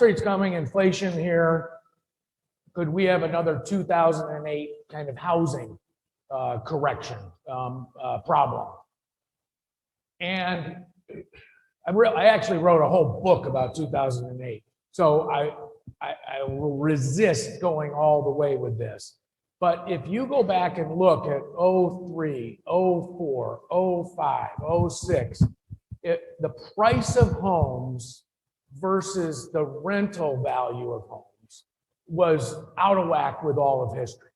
rates coming, inflation here. Could we have another 2008 kind of housing correction problem? And I actually wrote a whole book about 2008. So I will resist going all the way with this. But if you go back and look at 03, 04, 05, 06, the price of homes versus the rental value of homes was out of whack with all of history.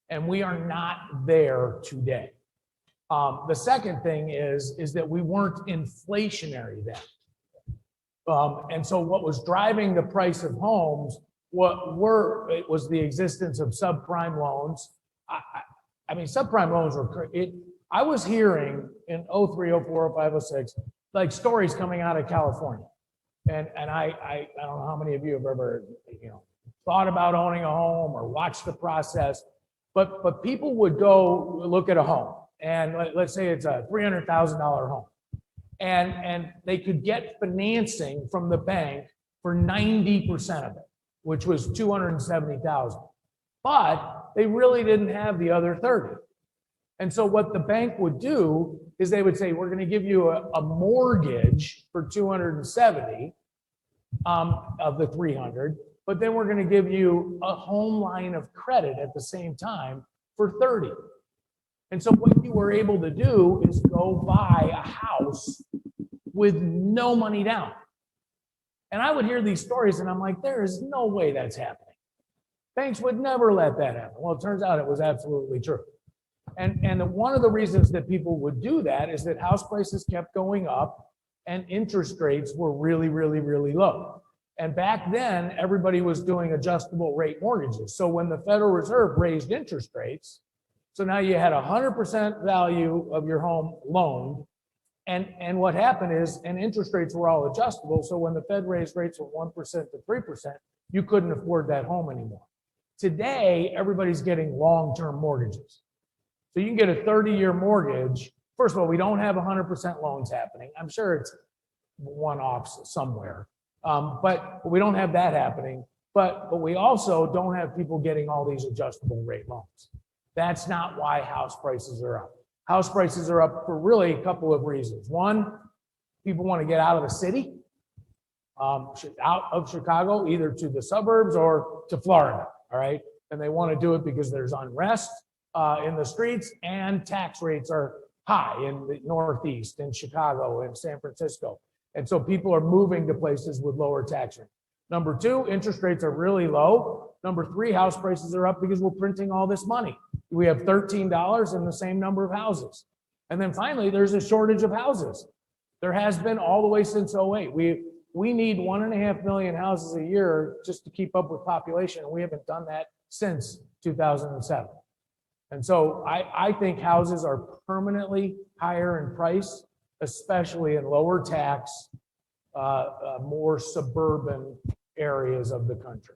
And we are not there today. The second thing is that we weren't inflationary then. And so what was driving the price of homes, it was the existence of subprime loans. I mean, subprime loans were, I was hearing in 03, 04, 05, 06, like stories coming out of California. And I don't know how many of you have ever, thought about owning a home or watched the process, but people would go look at a home, and let's say it's a $300,000 home, and they could get financing from the bank for 90% of it, which was $270,000, but they really didn't have the other 30. And so what the bank would do is they would say, we're going to give you a mortgage for 270 of the 300, but then we're going to give you a home line of credit at the same time for 30. And so what you were able to do is go buy a house with no money down. And I would hear these stories and I'm like, there is no way that's happening. Banks would never let that happen. Well, it turns out it was absolutely true. And one of the reasons that people would do that is that house prices kept going up and interest rates were really, really, really low. And back then, everybody was doing adjustable rate mortgages. So when the Federal Reserve raised interest rates, so now you had 100% value of your home loaned. And what happened is, and interest rates were all adjustable. So when the Fed raised rates from 1% to 3%, you couldn't afford that home anymore. Today, everybody's getting long-term mortgages. So you can get a 30-year mortgage. First of all, we don't have 100% loans happening. I'm sure it's one-offs somewhere, but we don't have that happening. But we also don't have people getting all these adjustable rate loans. That's not why house prices are up. House prices are up for really a couple of reasons. One, people want to get out of the city, out of Chicago, either to the suburbs or to Florida, all right? And they want to do it because there's unrest in the streets and tax rates are high in the Northeast, in Chicago, and San Francisco. And so people are moving to places with lower tax rates. Number two, interest rates are really low. Number three, house prices are up because we're printing all this money. We have $13 in the same number of houses. And then finally, there's a shortage of houses. There has been all the way since 08. We need 1.5 million houses a year just to keep up with population, and we haven't done that since 2007. And so I think houses are permanently higher in price, especially in lower tax, more suburban areas of the country.